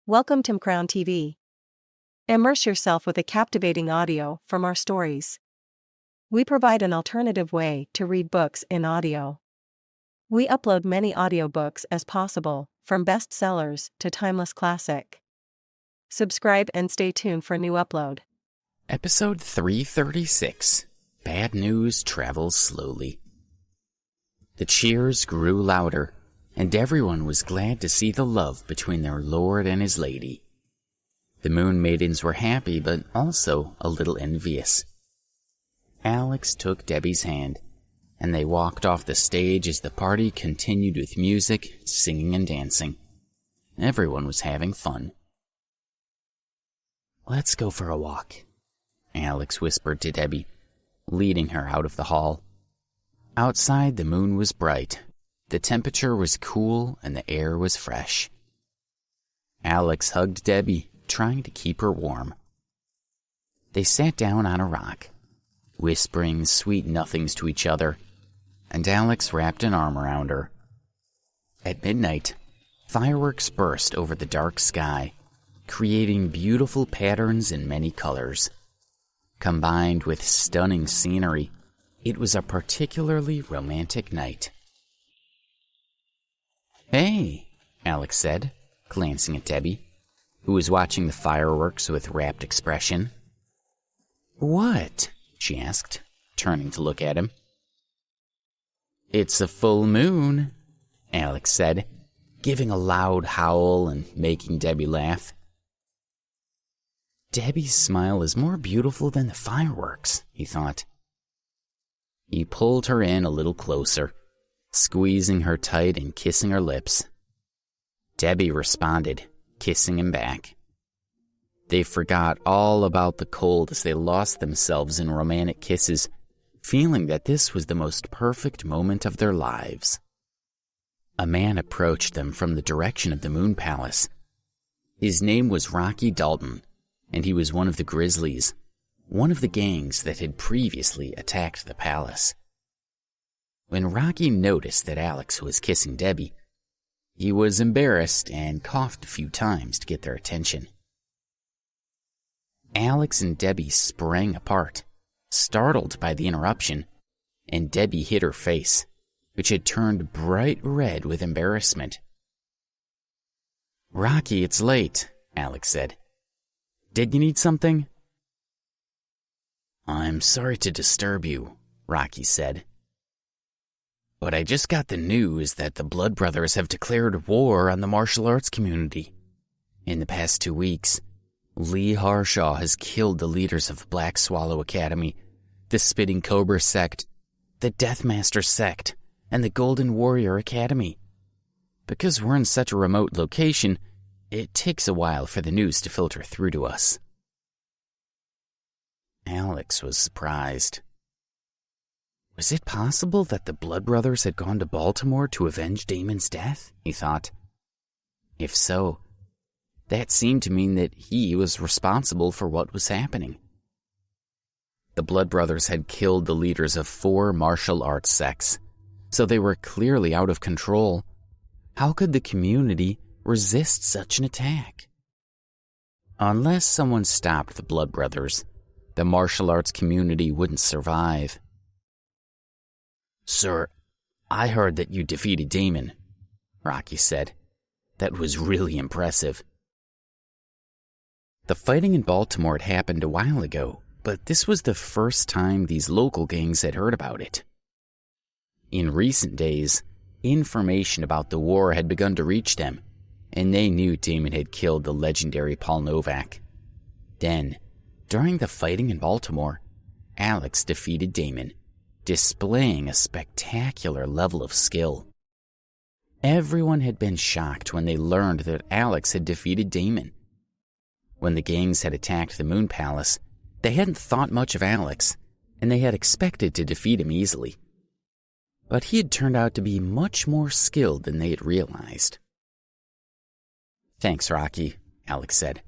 Welcome to Crown TV. Immerse yourself with a captivating audio from our stories. We provide an alternative way to read books in audio. We upload many audiobooks as possible, from bestsellers to timeless classic. Subscribe and stay tuned for new upload. Episode 336. Bad News Travels Slowly. The cheers grew louder, and everyone was glad to see the love between their lord and his lady. The Moon Maidens were happy, but also a little envious. Alex took Debbie's hand, and they walked off the stage as the party continued with music, singing, and dancing. Everyone was having fun. "Let's go for a walk," Alex whispered to Debbie, leading her out of the hall. Outside, the moon was bright. The temperature was cool and the air was fresh. Alex hugged Debbie, trying to keep her warm. They sat down on a rock, whispering sweet nothings to each other, and Alex wrapped an arm around her. At midnight, fireworks burst over the dark sky, creating beautiful patterns in many colors. Combined with stunning scenery, it was a particularly romantic night. "Hey," Alex said, glancing at Debbie, who was watching the fireworks with rapt expression. "What?" she asked, turning to look at him. "It's a full moon," Alex said, giving a loud howl and making Debbie laugh. Debbie's smile is more beautiful than the fireworks, he thought. He pulled her in a little closer, squeezing her tight and kissing her lips. Debbie responded, kissing him back. They forgot all about the cold as they lost themselves in romantic kisses, feeling that this was the most perfect moment of their lives. A man approached them from the direction of the Moon Palace. His name was Rocky Dalton, and he was one of the Grizzlies, one of the gangs that had previously attacked the palace. When Rocky noticed that Alex was kissing Debbie, he was embarrassed and coughed a few times to get their attention. Alex and Debbie sprang apart, startled by the interruption, and Debbie hid her face, which had turned bright red with embarrassment. "Rocky, it's late," Alex said. "Did you need something?" "I'm sorry to disturb you," Rocky said. "But I just got the news that the Blood Brothers have declared war on the martial arts community. In the past 2 weeks, Lee Harshaw has killed the leaders of Black Swallow Academy, the Spitting Cobra Sect, the Deathmaster Sect, and the Golden Warrior Academy. Because we're in such a remote location, it takes a while for the news to filter through to us." Alex was surprised. Was it possible that the Blood Brothers had gone to Baltimore to avenge Damon's death? He thought. If so, that seemed to mean that he was responsible for what was happening. The Blood Brothers had killed the leaders of 4 martial arts sects, so they were clearly out of control. How could the community resist such an attack? Unless someone stopped the Blood Brothers, the martial arts community wouldn't survive. "Sir, I heard that you defeated Damon," Rocky said. "That was really impressive." The fighting in Baltimore had happened a while ago, but this was the first time these local gangs had heard about it. In recent days, information about the war had begun to reach them, and they knew Damon had killed the legendary Paul Novak. Then, during the fighting in Baltimore, Alex defeated Damon, displaying a spectacular level of skill. Everyone had been shocked when they learned that Alex had defeated Damon. When the gangs had attacked the Moon Palace, they hadn't thought much of Alex, and they had expected to defeat him easily. But he had turned out to be much more skilled than they had realized. "Thanks, Rocky," Alex said.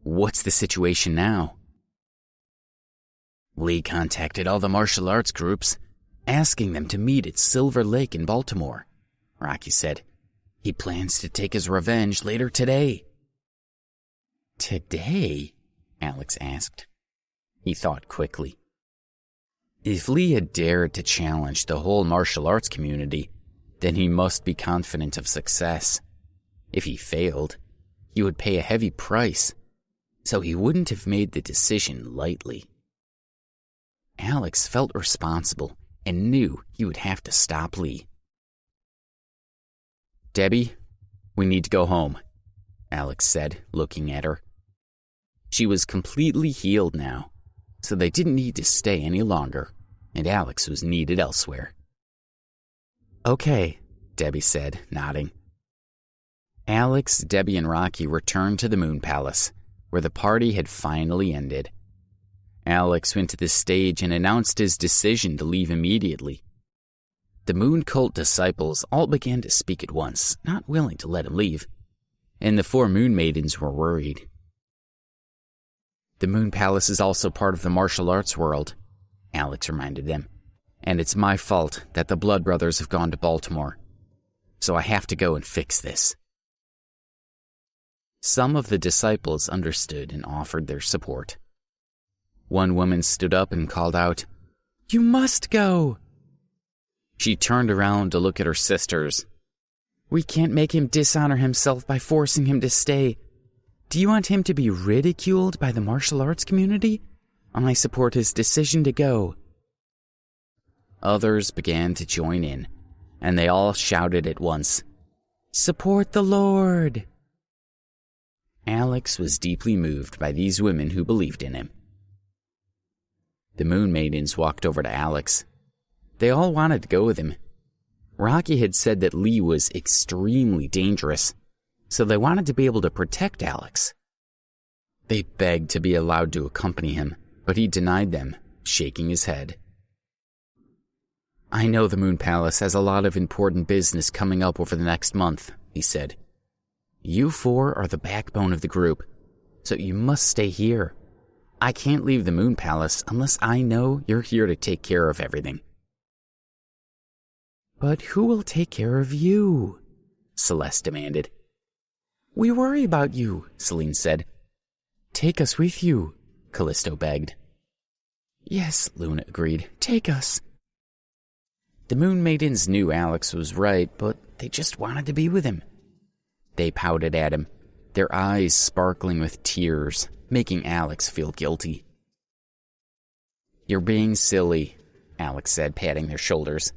"What's the situation now?" "Lee contacted all the martial arts groups, asking them to meet at Silver Lake in Baltimore," Rocky said. "He plans to take his revenge later today." Today? Alex asked. He thought quickly. If Lee had dared to challenge the whole martial arts community, then he must be confident of success. If he failed, he would pay a heavy price, so he wouldn't have made the decision lightly. Alex felt responsible and knew he would have to stop Lee. Debbie, we need to go home, Alex said, looking at her. She was completely healed now, so they didn't need to stay any longer, and Alex was needed elsewhere. Okay, Debbie said, nodding. Alex, Debbie, and Rocky returned to the Moon Palace, where the party had finally ended. Alex went to the stage and announced his decision to leave immediately. The Moon Cult disciples all began to speak at once, not willing to let him leave, and the 4 Moon Maidens were worried. The Moon Palace is also part of the martial arts world, Alex reminded them, and it's my fault that the Blood Brothers have gone to Baltimore, so I have to go and fix this. Some of the disciples understood and offered their support. One woman stood up and called out, "You must go!" She turned around to look at her sisters. "We can't make him dishonor himself by forcing him to stay. Do you want him to be ridiculed by the martial arts community? I support his decision to go." Others began to join in, and they all shouted at once, "Support the Lord!" Alex was deeply moved by these women who believed in him. The Moon Maidens walked over to Alex. They all wanted to go with him. Rocky had said that Lee was extremely dangerous, so they wanted to be able to protect Alex. They begged to be allowed to accompany him, but he denied them, shaking his head. "I know the Moon Palace has a lot of important business coming up over the next month," he said. "You 4 are the backbone of the group, so you must stay here. I can't leave the Moon Palace unless I know you're here to take care of everything." "But who will take care of you?" Celeste demanded. "We worry about you," Celine said. "Take us with you," Callisto begged. "Yes," Luna agreed. "Take us." The Moon Maidens knew Alex was right, but they just wanted to be with him. They pouted at him, their eyes sparkling with tears, making Alex feel guilty. "You're being silly," Alex said, patting their shoulders.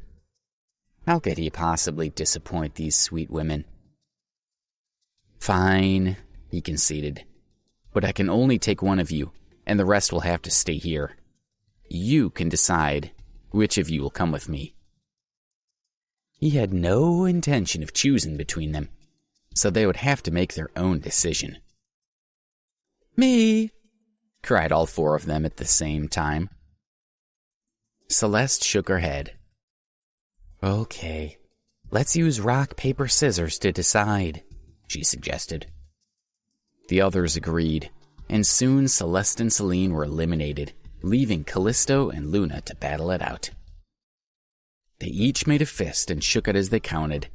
"How could he possibly disappoint these sweet women?" "Fine," he conceded. "But I can only take one of you, and the rest will have to stay here. You can decide which of you will come with me." He had no intention of choosing between them, so they would have to make their own decision. "Me!" cried all 4 of them at the same time. Celeste shook her head. "Okay, let's use rock, paper, scissors to decide," she suggested. The others agreed, and soon Celeste and Celine were eliminated, leaving Callisto and Luna to battle it out. They each made a fist and shook it as they counted.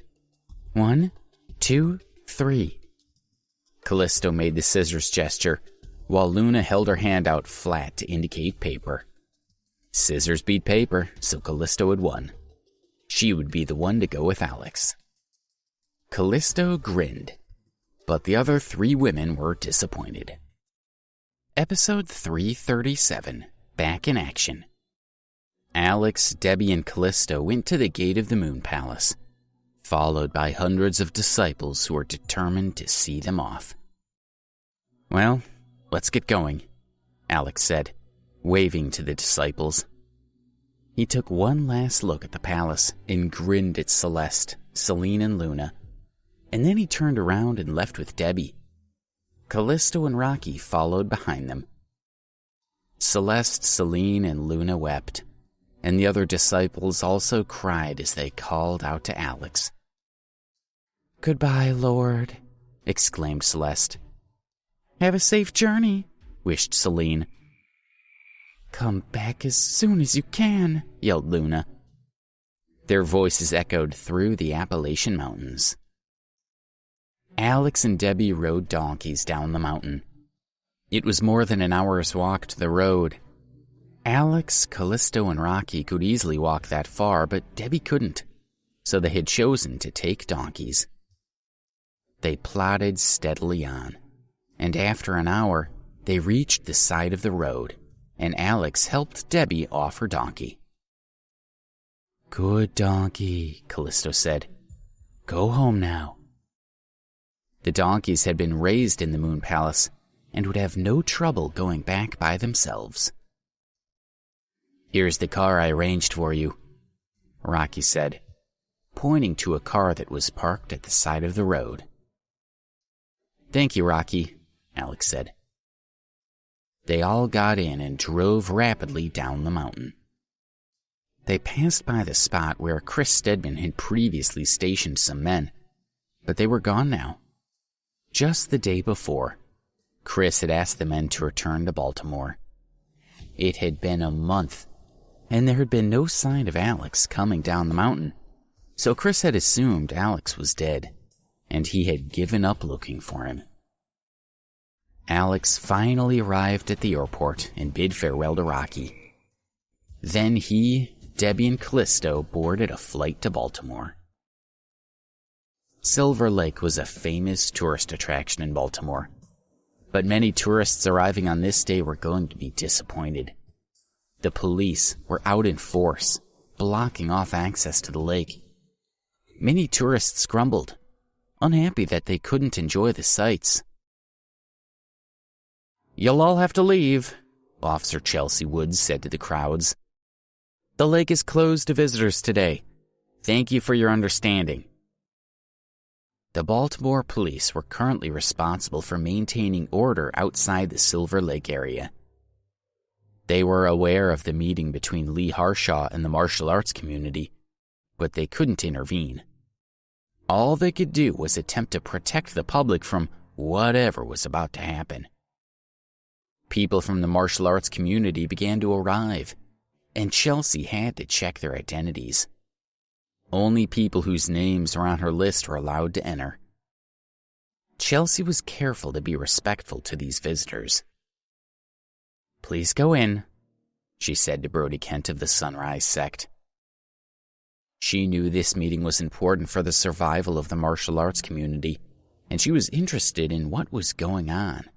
1, 2, 3. Callisto made the scissors gesture, while Luna held her hand out flat to indicate paper. Scissors beat paper, so Callisto had won. She would be the one to go with Alex. Callisto grinned, but the other 3 women were disappointed. Episode 337, Back in Action. Alex, Debbie, and Callisto went to the gate of the Moon Palace, followed by hundreds of disciples who were determined to see them off. "Well, let's get going," Alex said, waving to the disciples. He took one last look at the palace and grinned at Celeste, Celine, and Luna, and then he turned around and left with Debbie. Callisto and Rocky followed behind them. Celeste, Celine, and Luna wept, and the other disciples also cried as they called out to Alex. "Goodbye, Lord," exclaimed Celeste. "Have a safe journey," wished Celine. "Come back as soon as you can," yelled Luna. Their voices echoed through the Appalachian Mountains. Alex and Debbie rode donkeys down the mountain. It was more than an hour's walk to the road. Alex, Callisto, and Rocky could easily walk that far, but Debbie couldn't, so they had chosen to take donkeys. They plodded steadily on, and after an hour, they reached the side of the road, and Alex helped Debbie off her donkey. "Good donkey," Callisto said. "Go home now." The donkeys had been raised in the Moon Palace and would have no trouble going back by themselves. "Here's the car I arranged for you," Rocky said, pointing to a car that was parked at the side of the road. "Thank you, Rocky," Alex said. They all got in and drove rapidly down the mountain. They passed by the spot where Chris Stedman had previously stationed some men, but they were gone now. Just the day before, Chris had asked the men to return to Baltimore. It had been a month, and there had been no sign of Alex coming down the mountain, so Chris had assumed Alex was dead, and he had given up looking for him. Alex finally arrived at the airport and bid farewell to Rocky. Then he, Debbie, and Callisto boarded a flight to Baltimore. Silver Lake was a famous tourist attraction in Baltimore, but many tourists arriving on this day were going to be disappointed. The police were out in force, blocking off access to the lake. Many tourists grumbled, unhappy that they couldn't enjoy the sights. "You'll all have to leave," Officer Chelsea Woods said to the crowds. "The lake is closed to visitors today. Thank you for your understanding." The Baltimore police were currently responsible for maintaining order outside the Silver Lake area. They were aware of the meeting between Lee Harshaw and the martial arts community, but they couldn't intervene. All they could do was attempt to protect the public from whatever was about to happen. People from the martial arts community began to arrive, and Chelsea had to check their identities. Only people whose names were on her list were allowed to enter. Chelsea was careful to be respectful to these visitors. "Please go in," she said to Brody Kent of the Sunrise Sect. She knew this meeting was important for the survival of the martial arts community, and she was interested in what was going on.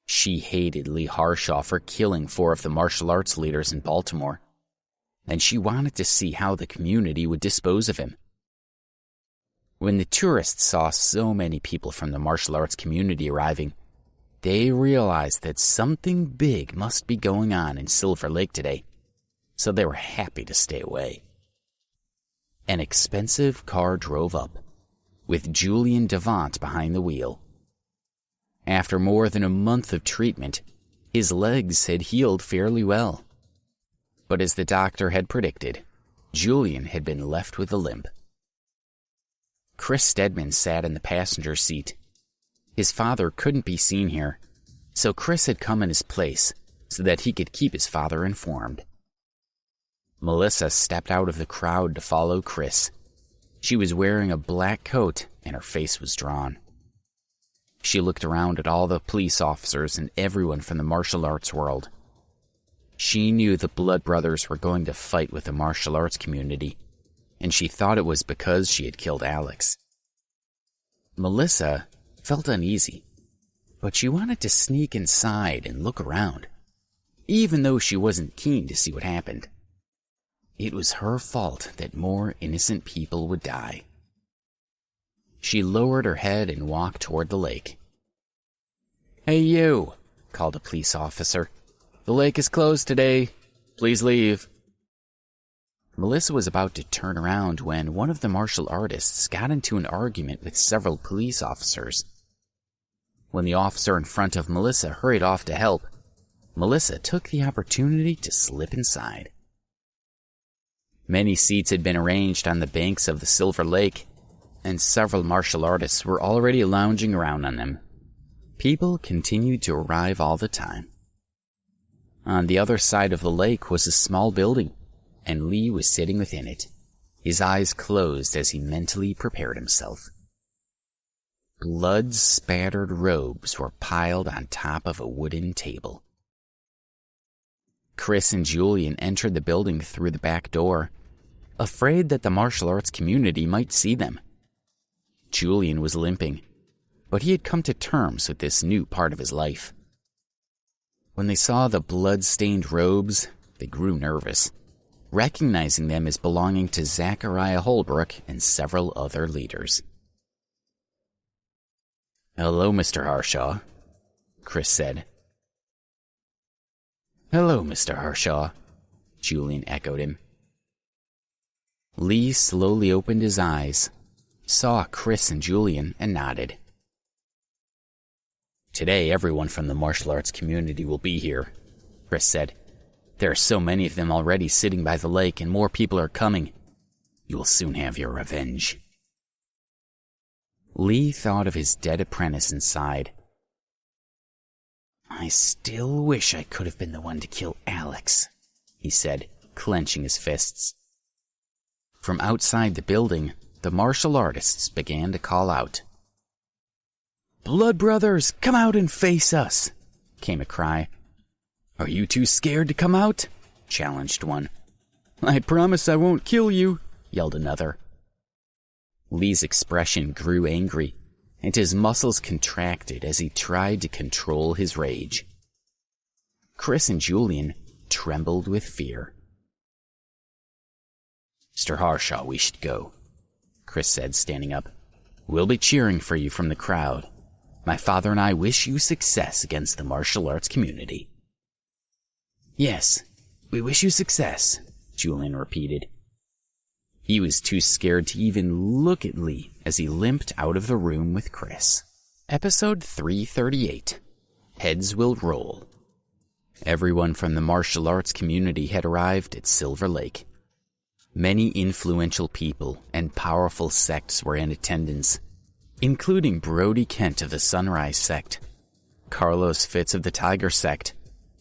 She hated Lee Harshaw for killing 4 of the martial arts leaders in Baltimore, and she wanted to see how the community would dispose of him. When the tourists saw so many people from the martial arts community arriving, they realized that something big must be going on in Silver Lake today, so they were happy to stay away. An expensive car drove up, with Julian Devant behind the wheel. After more than a month of treatment, his legs had healed fairly well. But as the doctor had predicted, Julian had been left with a limp. Chris Stedman sat in the passenger seat. His father couldn't be seen here, so Chris had come in his place so that he could keep his father informed. Melissa stepped out of the crowd to follow Chris. She was wearing a black coat and her face was drawn. She looked around at all the police officers and everyone from the martial arts world. She knew the Blood Brothers were going to fight with the martial arts community, and she thought it was because she had killed Alex. Melissa felt uneasy, but she wanted to sneak inside and look around, even though she wasn't keen to see what happened. It was her fault that more innocent people would die. She lowered her head and walked toward the lake. "Hey you," called a police officer. "The lake is closed today. Please leave." Melissa was about to turn around when one of the martial artists got into an argument with several police officers. When the officer in front of Melissa hurried off to help, Melissa took the opportunity to slip inside. Many seats had been arranged on the banks of the Silver Lake, and several martial artists were already lounging around on them. People continued to arrive all the time. On the other side of the lake was a small building, and Lee was sitting within it, his eyes closed as he mentally prepared himself. Blood-spattered robes were piled on top of a wooden table. Chris and Julian entered the building through the back door, afraid that the martial arts community might see them. Julian was limping, but he had come to terms with this new part of his life. When they saw the blood-stained robes, they grew nervous, recognizing them as belonging to Zachariah Holbrook and several other leaders. "Hello, Mr. Harshaw," Chris said. "Hello, Mr. Harshaw," Julian echoed him. Lee slowly opened his eyes, saw Chris and Julian, and nodded. "Today, everyone from the martial arts community will be here," Chris said. "There are so many of them already sitting by the lake, and more people are coming. You will soon have your revenge." Lee thought of his dead apprentice and sighed. "I still wish I could have been the one to kill Alex," he said, clenching his fists. From outside the building, the martial artists began to call out. "Blood Brothers, come out and face us!" came a cry. "Are you too scared to come out?" challenged one. "I promise I won't kill you," yelled another. Lee's expression grew angry, and his muscles contracted as he tried to control his rage. Chris and Julian trembled with fear. "Mr. Harshaw, we should go," Chris said, standing up. "We'll be cheering for you from the crowd. My father and I wish you success against the martial arts community." "Yes, we wish you success," Julian repeated. He was too scared to even look at Lee as he limped out of the room with Chris. Episode 338. Heads Will Roll. Everyone from the martial arts community had arrived at Silver Lake. Many influential people and powerful sects were in attendance, including Brody Kent of the Sunrise Sect, Carlos Fitz of the Tiger Sect,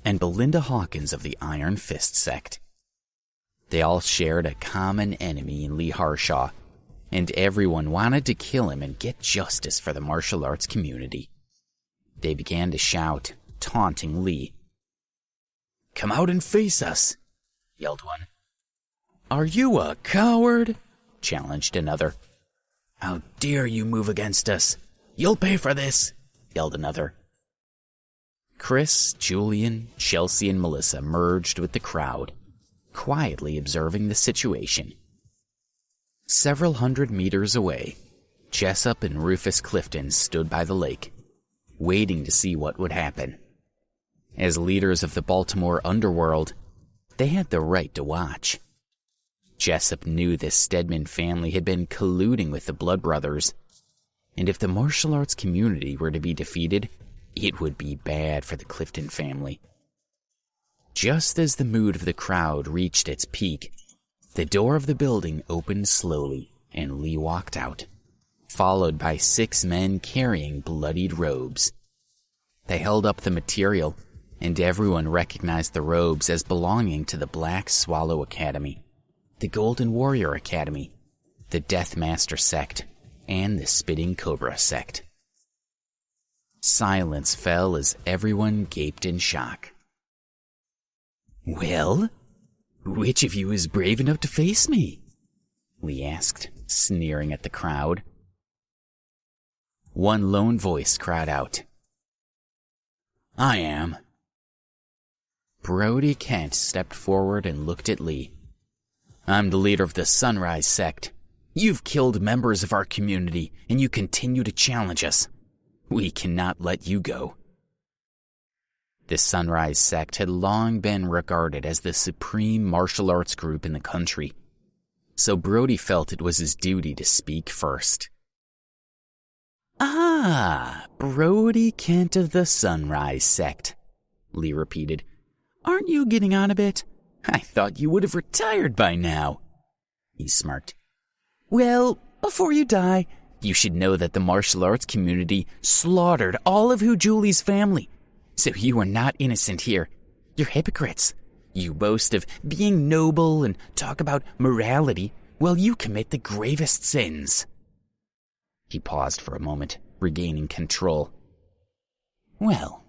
and Belinda Hawkins of the Iron Fist Sect. They all shared a common enemy in Lee Harshaw, and everyone wanted to kill him and get justice for the martial arts community. They began to shout, taunting Lee. "Come out and face us," yelled one. "Are you a coward?" challenged another. "How dare you move against us? You'll pay for this," yelled another. Chris, Julian, Chelsea, and Melissa merged with the crowd, quietly observing the situation. Several hundred meters away, Jessup and Rufus Clifton stood by the lake, waiting to see what would happen. As leaders of the Baltimore underworld, they had the right to watch. Jessup knew the Stedman family had been colluding with the Blood Brothers, and if the martial arts community were to be defeated, it would be bad for the Clifton family. Just as the mood of the crowd reached its peak, the door of the building opened slowly, and Lee walked out, followed by 6 men carrying bloodied robes. They held up the material, and everyone recognized the robes as belonging to the Black Swallow Academy, the Golden Warrior Academy, the Death Master Sect, and the Spitting Cobra Sect. Silence fell as everyone gaped in shock. "Well, which of you is brave enough to face me?" Lee asked, sneering at the crowd. One lone voice cried out, "I am." Brody Kent stepped forward and looked at Lee. "I'm the leader of the Sunrise Sect. You've killed members of our community, and you continue to challenge us. We cannot let you go." The Sunrise Sect had long been regarded as the supreme martial arts group in the country, so Brody felt it was his duty to speak first. "Ah, Brody Kent of the Sunrise Sect," Lee repeated. "Aren't you getting on a bit? I thought you would have retired by now." He smirked. "Well, before you die, you should know that the martial arts community slaughtered all of Hujulli's family. So you are not innocent here. You're hypocrites. You boast of being noble and talk about morality while you commit the gravest sins." He paused for a moment, regaining control. "Well,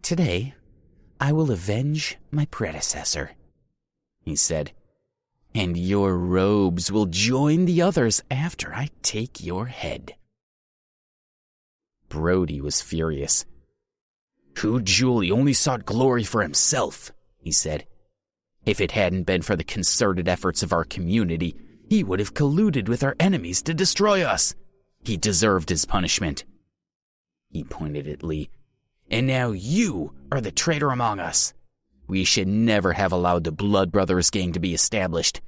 today I will avenge my predecessor," he said, "and your robes will join the others after I take your head." Brody was furious. "Hu Julie only sought glory for himself," he said. "If it hadn't been for the concerted efforts of our community, he would have colluded with our enemies to destroy us. He deserved his punishment." He pointed at Lee. "And now you are the traitor among us. We should never have allowed the Blood Brothers gang to be established.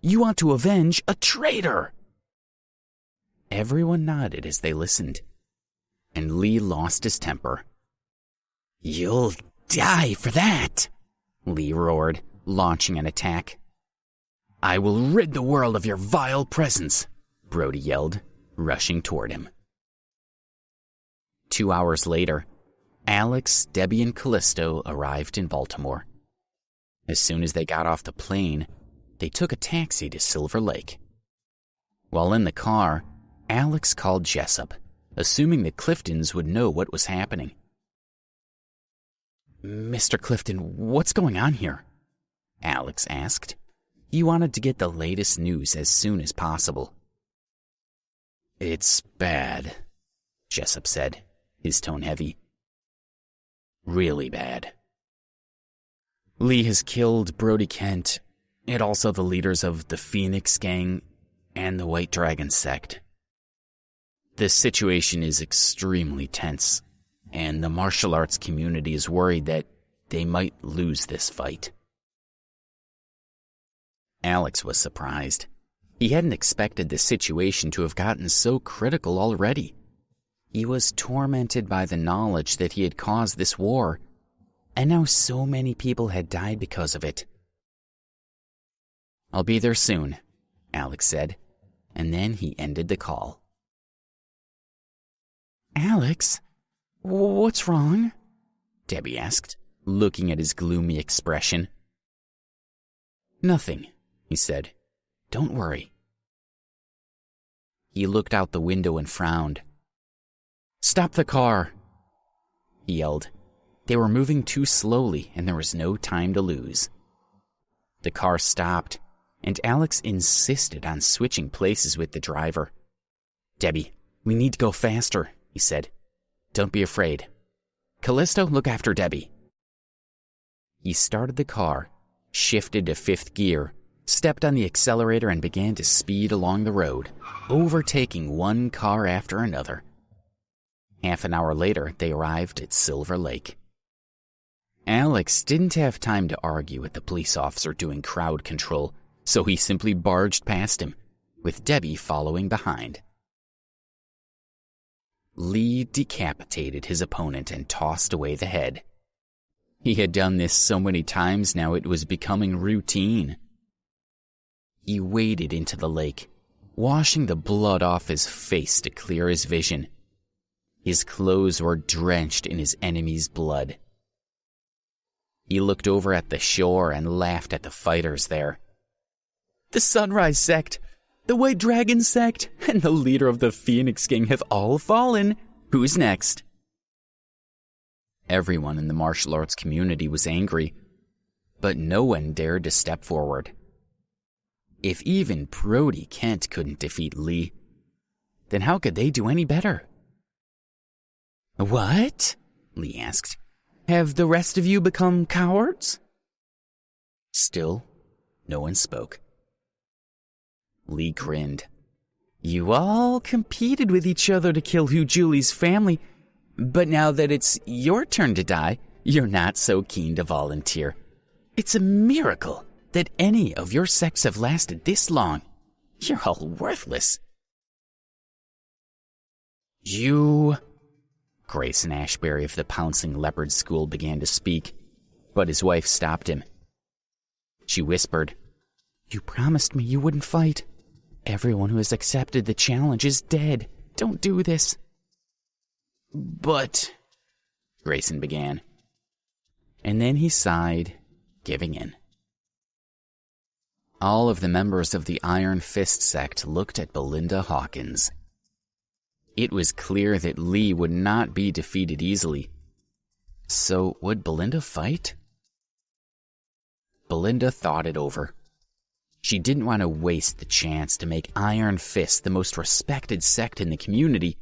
You want to avenge a traitor." Everyone nodded as they listened, and Lee lost his temper. "You'll die for that," Lee roared, launching an attack. "I will rid the world of your vile presence," Brody yelled, rushing toward him. 2 hours later, Alex, Debbie, and Callisto arrived in Baltimore. As soon as they got off the plane, they took a taxi to Silver Lake. While in the car, Alex called Jessup, assuming the Cliftons would know what was happening. "Mr. Clifton, what's going on here?" Alex asked. He wanted to get the latest news as soon as possible. "It's bad," Jessup said, his tone heavy. "Really bad. Lee has killed Brody Kent, and also the leaders of the Phoenix Gang and the White Dragon sect. This situation is extremely tense, and the martial arts community is worried that they might lose this fight." Alex was surprised. He hadn't expected the situation to have gotten so critical already. He was tormented by the knowledge that he had caused this war, and now so many people had died because of it. "I'll be there soon," Alex said, and then he ended the call. "Alex, what's wrong?" Debbie asked, looking at his gloomy expression. "Nothing," he said. "Don't worry." He looked out the window and frowned. "Stop the car," he yelled. They were moving too slowly, and there was no time to lose. The car stopped, and Alex insisted on switching places with the driver. "Debbie, we need to go faster," he said. "Don't be afraid. Callisto, look after Debbie." He started the car, shifted to fifth gear, stepped on the accelerator, and began to speed along the road, overtaking one car after another. Half an hour later, they arrived at Silver Lake. Alex didn't have time to argue with the police officer doing crowd control, so he simply barged past him, with Debbie following behind. Lee decapitated his opponent and tossed away the head. He had done this so many times now it was becoming routine. He waded into the lake, washing the blood off his face to clear his vision. His clothes were drenched in his enemy's blood. He looked over at the shore and laughed at the fighters there. "The Sunrise Sect, the White Dragon Sect, and the leader of the Phoenix Gang have all fallen. Who's next?" Everyone in the martial arts community was angry, but no one dared to step forward. If even Brody Kent couldn't defeat Lee, then how could they do any better? "What?" Lee asked. "Have the rest of you become cowards?" Still, no one spoke. Lee grinned. "You all competed with each other to kill Hu Julie's family, but now that it's your turn to die, you're not so keen to volunteer. It's a miracle that any of your sects have lasted this long. You're all worthless." "You..." Grayson Ashbury of the Pouncing Leopard School began to speak, but his wife stopped him. She whispered, "You promised me you wouldn't fight. Everyone who has accepted the challenge is dead. Don't do this." "But..." Grayson began. And then he sighed, giving in. All of the members of the Iron Fist sect looked at Belinda Hawkins. It was clear that Lee would not be defeated easily. So would Belinda fight? Belinda thought it over. She didn't want to waste the chance to make Iron Fist the most respected sect in the community.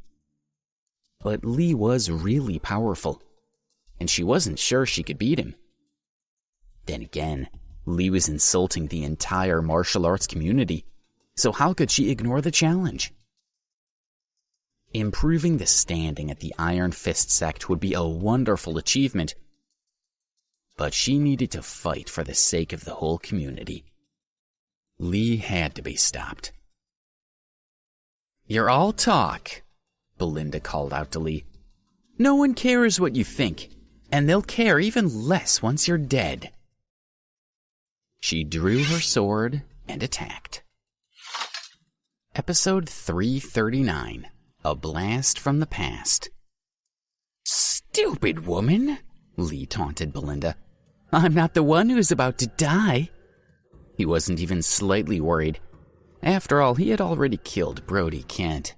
But Lee was really powerful, and she wasn't sure she could beat him. Then again, Lee was insulting the entire martial arts community, so how could she ignore the challenge? Improving the standing at the Iron Fist sect would be a wonderful achievement, but she needed to fight for the sake of the whole community. Lee had to be stopped. "You're all talk," Belinda called out to Lee. "No one cares what you think, and they'll care even less once you're dead." She drew her sword and attacked. Episode 339, A Blast from the Past. "Stupid woman," Lee taunted Belinda. "I'm not the one who's about to die." He wasn't even slightly worried. After all, he had already killed Brody Kent.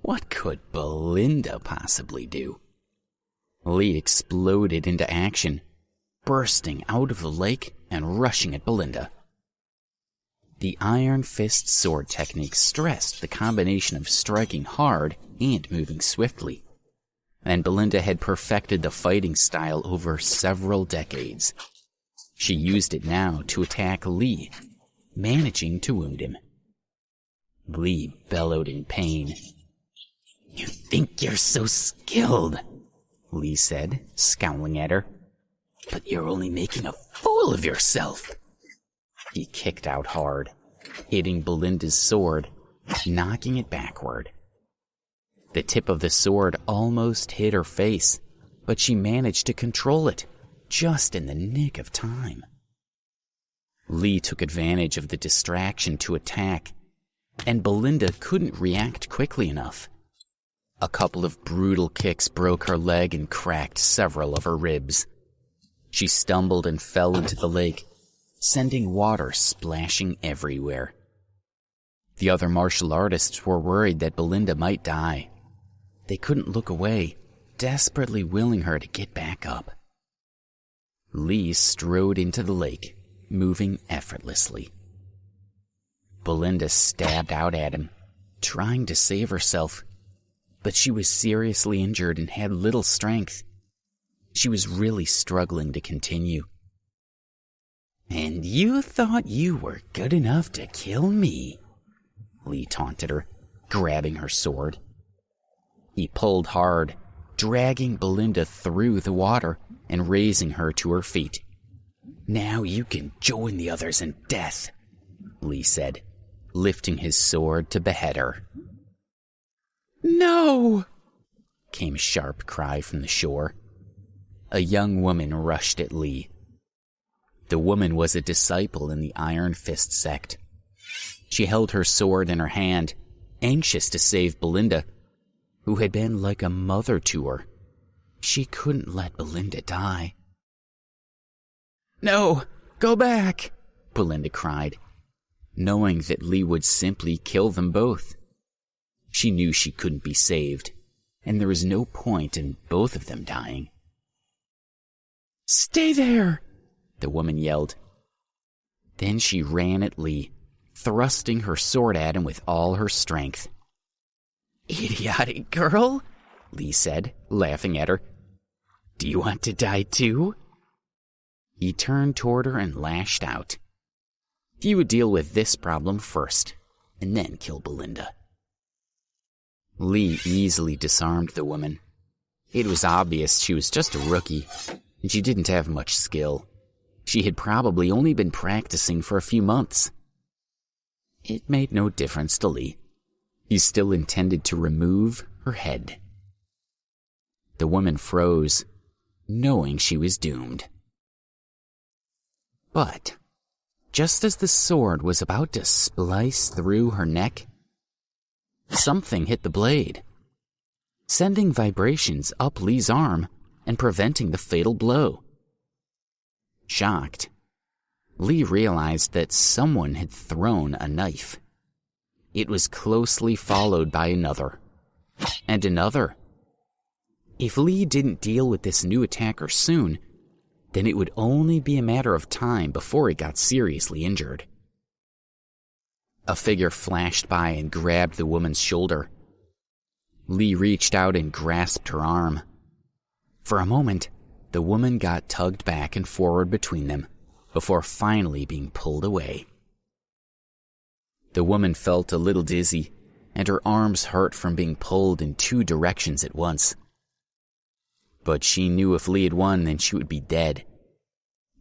What could Belinda possibly do? Lee exploded into action, bursting out of the lake and rushing at Belinda. The Iron Fist sword technique stressed the combination of striking hard and moving swiftly, and Belinda had perfected the fighting style over several decades. She used it now to attack Lee, managing to wound him. Lee bellowed in pain. "You think you're so skilled," Lee said, scowling at her. "But you're only making a fool of yourself." He kicked out hard, hitting Belinda's sword, knocking it backward. The tip of the sword almost hit her face, but she managed to control it, just in the nick of time. Lee took advantage of the distraction to attack, and Belinda couldn't react quickly enough. A couple of brutal kicks broke her leg and cracked several of her ribs. She stumbled and fell into the lake, sending water splashing everywhere. The other martial artists were worried that Belinda might die. They couldn't look away, desperately willing her to get back up. Lee strode into the lake, moving effortlessly. Belinda stabbed out at him, trying to save herself, but she was seriously injured and had little strength. She was really struggling to continue. "And you thought you were good enough to kill me?" Lee taunted her, grabbing her sword. He pulled hard, dragging Belinda through the water and raising her to her feet. "Now you can join the others in death," Lee said, lifting his sword to behead her. "No!" came a sharp cry from the shore. A young woman rushed at Lee. The woman was a disciple in the Iron Fist sect. She held her sword in her hand, anxious to save Belinda, who had been like a mother to her. She couldn't let Belinda die. "No, go back," Belinda cried, knowing that Lee would simply kill them both. She knew she couldn't be saved, and there was no point in both of them dying. "Stay there," the woman yelled. Then she ran at Lee, thrusting her sword at him with all her strength. "Idiotic girl," Lee said, laughing at her. "Do you want to die too?" He turned toward her and lashed out. He would deal with this problem first, and then kill Belinda. Lee easily disarmed the woman. It was obvious she was just a rookie, and she didn't have much skill. She had probably only been practicing for a few months. It made no difference to Lee. He still intended to remove her head. The woman froze, knowing she was doomed. But just as the sword was about to splice through her neck, something hit the blade, sending vibrations up Lee's arm and preventing the fatal blow. Shocked, Lee realized that someone had thrown a knife. It was closely followed by another, and another. If Lee didn't deal with this new attacker soon, then it would only be a matter of time before he got seriously injured. A figure flashed by and grabbed the woman's shoulder. Lee reached out and grasped her arm. For a moment, the woman got tugged back and forward between them, before finally being pulled away. The woman felt a little dizzy, and her arms hurt from being pulled in 2 directions at once. But she knew if Lee had won, then she would be dead.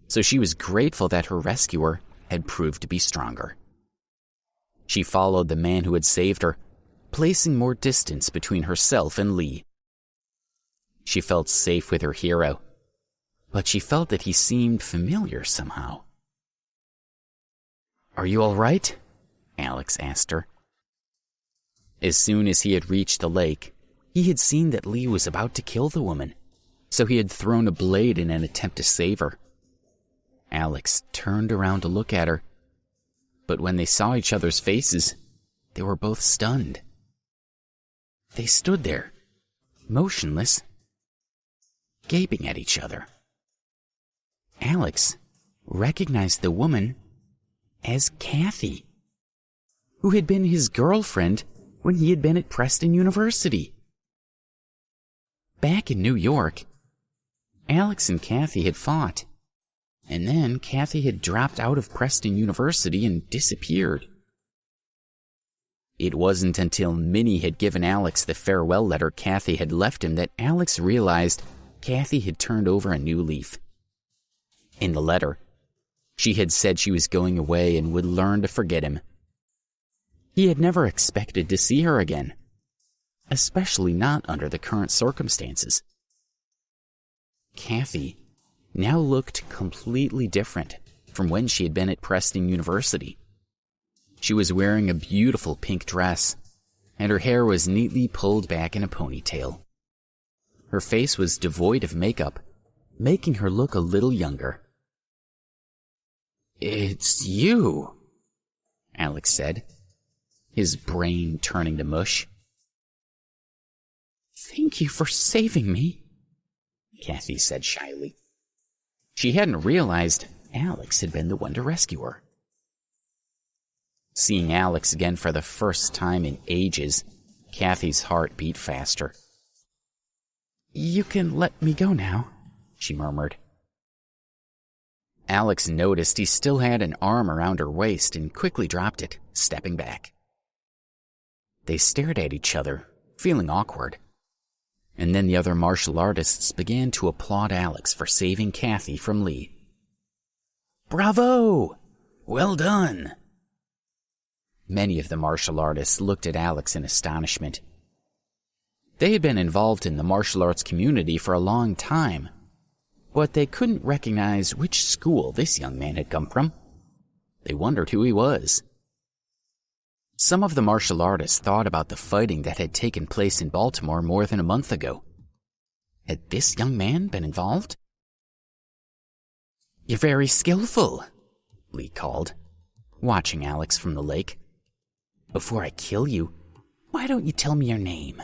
So she was grateful that her rescuer had proved to be stronger. She followed the man who had saved her, placing more distance between herself and Lee. She felt safe with her hero, but she felt that he seemed familiar somehow. "Are you all right?" Alex asked her. As soon as he had reached the lake, he had seen that Lee was about to kill the woman, so he had thrown a blade in an attempt to save her. Alex turned around to look at her, but when they saw each other's faces, they were both stunned. They stood there, motionless, gaping at each other. Alex recognized the woman as Kathy, who had been his girlfriend when he had been at Preston University. Back in New York, Alex and Kathy had fought, and then Kathy had dropped out of Preston University and disappeared. It wasn't until Minnie had given Alex the farewell letter Kathy had left him that Alex realized Kathy had turned over a new leaf. In the letter, she had said she was going away and would learn to forget him. He had never expected to see her again, especially not under the current circumstances. Kathy now looked completely different from when she had been at Preston University. She was wearing a beautiful pink dress, and her hair was neatly pulled back in a ponytail. Her face was devoid of makeup, making her look a little younger. "It's you," Alex said, his brain turning to mush. "Thank you for saving me," Kathy said shyly. She hadn't realized Alex had been the one to rescue her. Seeing Alex again for the first time in ages, Kathy's heart beat faster. "You can let me go now," she murmured. Alex noticed he still had an arm around her waist and quickly dropped it, stepping back. They stared at each other, feeling awkward. And then the other martial artists began to applaud Alex for saving Kathy from Lee. "Bravo! Well done!" Many of the martial artists looked at Alex in astonishment. They had been involved in the martial arts community for a long time, but they couldn't recognize which school this young man had come from. They wondered who he was. Some of the martial artists thought about the fighting that had taken place in Baltimore more than a month ago. Had this young man been involved? "You're very skillful," Lee called, watching Alex from the lake. "Before I kill you, why don't you tell me your name?"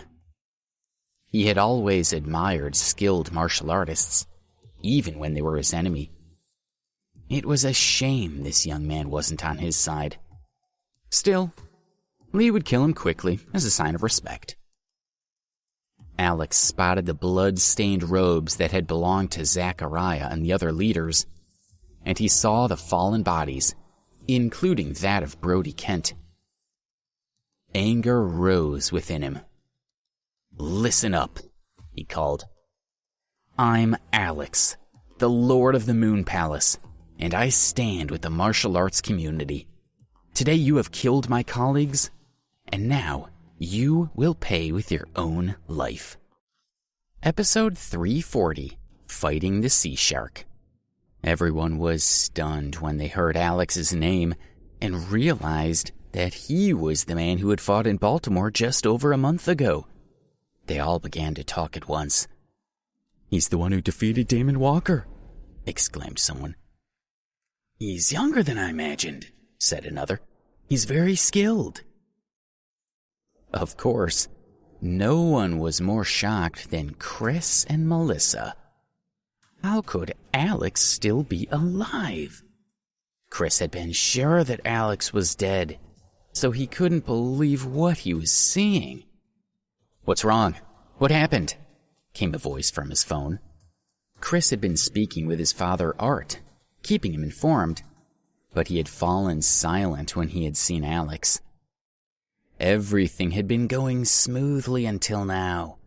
He had always admired skilled martial artists, even when they were his enemy. It was a shame this young man wasn't on his side. Still, Lee would kill him quickly as a sign of respect. Alex spotted the blood-stained robes that had belonged to Zachariah and the other leaders, and he saw the fallen bodies, including that of Brody Kent. Anger rose within him. "Listen up," he called. "I'm Alex, the Lord of the Moon Palace, and I stand with the martial arts community. Today you have killed my colleagues, and now you will pay with your own life." Episode 340, Fighting the Sea Shark. Everyone was stunned when they heard Alex's name and realized that he was the man who had fought in Baltimore just over a month ago. They all began to talk at once. "He's the one who defeated Damon Walker," exclaimed someone. "He's younger than I imagined," said another. "He's very skilled." Of course, No one was more shocked than Chris and Melissa. How could Alex still be alive? Chris had been sure that Alex was dead, so he couldn't believe what he was seeing. "What's wrong? What happened?" came a voice from his phone. Chris had been speaking with his father, Art, keeping him informed, but he had fallen silent when he had seen Alex. Everything had been going smoothly until now.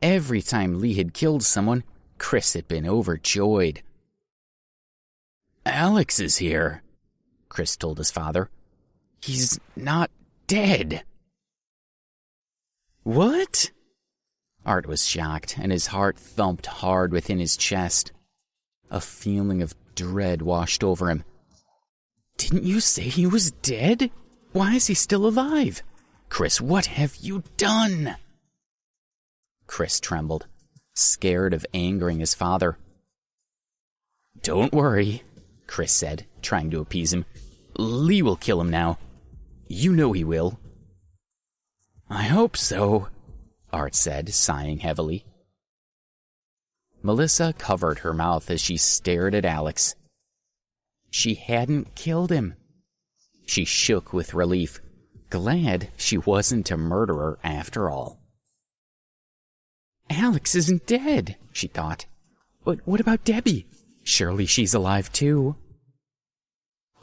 Every time Lee had killed someone, Chris had been overjoyed. "Alex is here," Chris told his father. "He's not dead." "What?" Art was shocked, and his heart thumped hard within his chest. A feeling of dread washed over him. "Didn't you say he was dead? Why is he still alive? Chris, what have you done?" Chris trembled, scared of angering his father. "Don't worry," Chris said, trying to appease him. "Lee will kill him now. You know he will." "I hope so," Art said, sighing heavily. Melissa covered her mouth as she stared at Alex. She hadn't killed him. She shook with relief, glad she wasn't a murderer after all. "Alex isn't dead," she thought. "But what about Debbie? Surely she's alive too."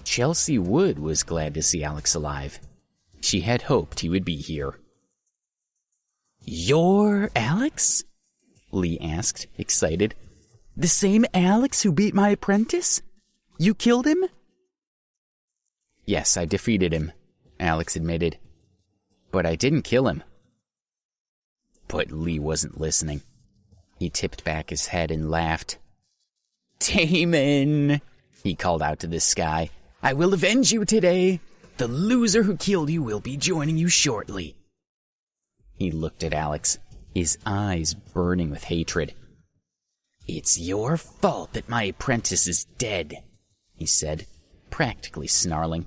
Chelsea Wood was glad to see Alex alive. She had hoped he would be here. "You're Alex?" Lee asked, excited. "The same Alex who beat my apprentice? You killed him?" "Yes, I defeated him," Alex admitted. "But I didn't kill him." But Lee wasn't listening. He tipped back his head and laughed. "Damon," he called out to the sky, "I will avenge you today. The loser who killed you will be joining you shortly." He looked at Alex, his eyes burning with hatred. "It's your fault that my apprentice is dead," he said, practically snarling.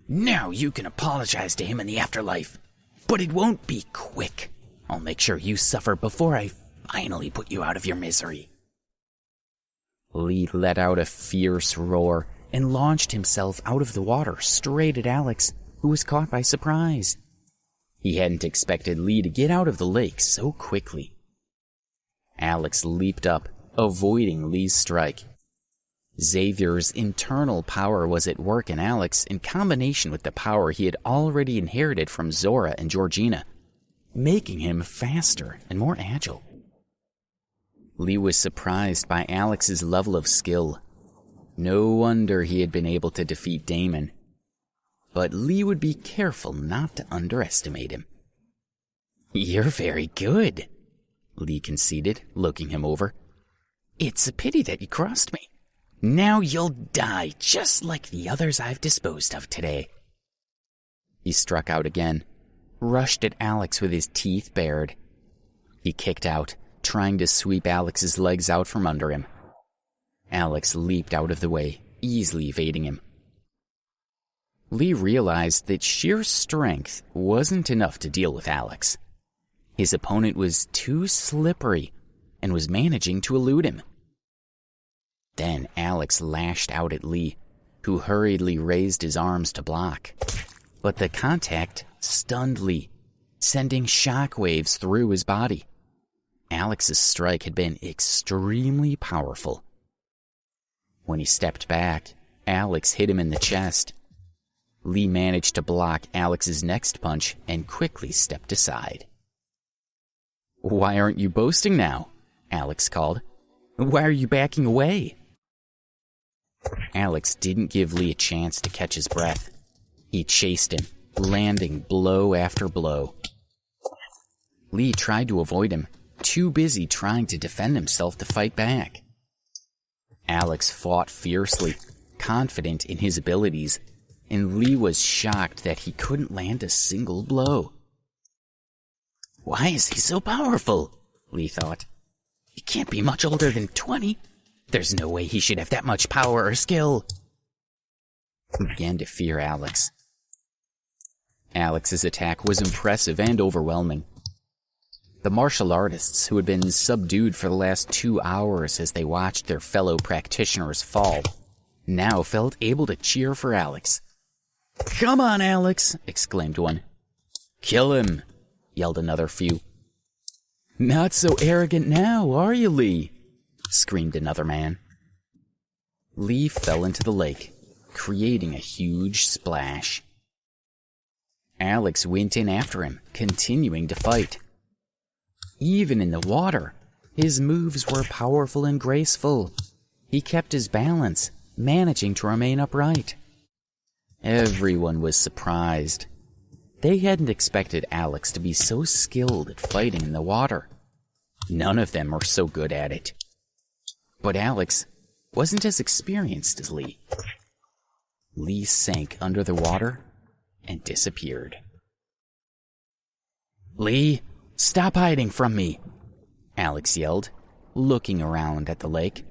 "Now you can apologize to him in the afterlife, but it won't be quick. I'll make sure you suffer before I finally put you out of your misery." Lee let out a fierce roar and launched himself out of the water straight at Alex, who was caught by surprise. He hadn't expected Lee to get out of the lake so quickly. Alex leaped up, avoiding Lee's strike. Xavier's internal power was at work in Alex in combination with the power he had already inherited from Zora and Georgina, making him faster and more agile. Lee was surprised by Alex's level of skill. No wonder he had been able to defeat Damon. But Lee would be careful not to underestimate him. "You're very good," Lee conceded, looking him over. "It's a pity that you crossed me. Now you'll die just like the others I've disposed of today." He struck out again, rushed at Alex with his teeth bared. He kicked out, trying to sweep Alex's legs out from under him. Alex leaped out of the way, easily evading him. Lee realized that sheer strength wasn't enough to deal with Alex. His opponent was too slippery and was managing to elude him. Then Alex lashed out at Lee, who hurriedly raised his arms to block. But the contact stunned Lee, sending shockwaves through his body. Alex's strike had been extremely powerful. When he stepped back, Alex hit him in the chest. Lee managed to block Alex's next punch and quickly stepped aside. "Why aren't you boasting now?" Alex called. "Why are you backing away?" Alex didn't give Lee a chance to catch his breath. He chased him, landing blow after blow. Lee tried to avoid him, too busy trying to defend himself to fight back. Alex fought fiercely, confident in his abilities, and Lee was shocked that he couldn't land a single blow. "Why is he so powerful?" Lee thought. "He can't be much older than 20. There's no way he should have that much power or skill." He began to fear Alex. Alex's attack was impressive and overwhelming. The martial artists, who had been subdued for the last 2 hours as they watched their fellow practitioners fall, now felt able to cheer for Alex. "Come on, Alex!" exclaimed one. "Kill him!" yelled another few. "Not so arrogant now, are you, Lee?" screamed another man. Lee fell into the lake, creating a huge splash. Alex went in after him, continuing to fight. Even in the water, his moves were powerful and graceful. He kept his balance, managing to remain upright. Everyone was surprised. They hadn't expected Alex to be so skilled at fighting in the water. None of them were so good at it. But Alex wasn't as experienced as Lee. Lee sank under the water and disappeared. "Lee, stop hiding from me!" Alex yelled, looking around at the lake.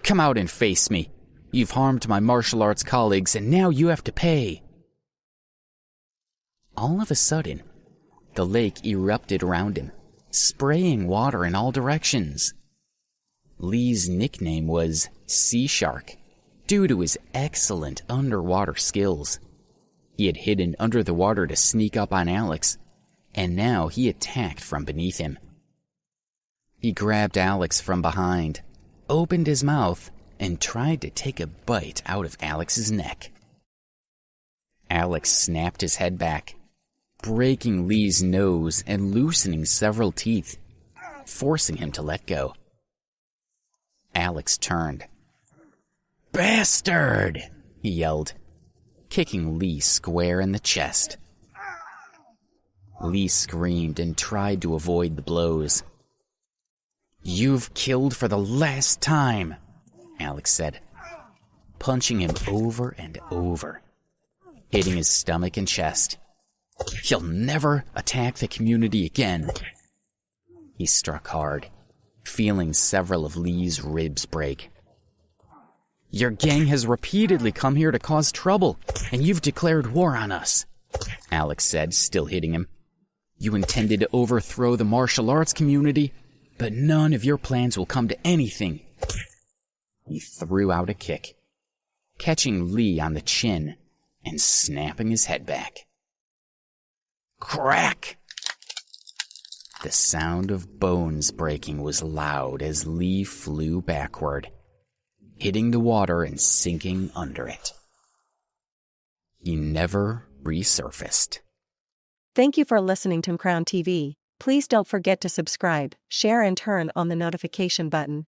"Come out and face me. You've harmed my martial arts colleagues, and now you have to pay." All of a sudden, the lake erupted around him, spraying water in all directions. Lee's nickname was Sea Shark, due to his excellent underwater skills. He had hidden under the water to sneak up on Alex, and now he attacked from beneath him. He grabbed Alex from behind, opened his mouth, and tried to take a bite out of Alex's neck. Alex snapped his head back, breaking Lee's nose and loosening several teeth, forcing him to let go. Alex turned. "Bastard!" he yelled, kicking Lee square in the chest. Lee screamed and tried to avoid the blows. "You've killed for the last time," Alex said, punching him over and over, hitting his stomach and chest. "You'll never attack the community again." He struck hard, feeling several of Lee's ribs break. "Your gang has repeatedly come here to cause trouble, and you've declared war on us," Alex said, still hitting him. "You intended to overthrow the martial arts community, but none of your plans will come to anything." He threw out a kick, catching Lee on the chin and snapping his head back. Crack! The sound of bones breaking was loud as Lee flew backward, hitting the water and sinking under it. He never resurfaced. Thank you for listening to Crown TV. Please don't forget to subscribe, share and turn on the notification button.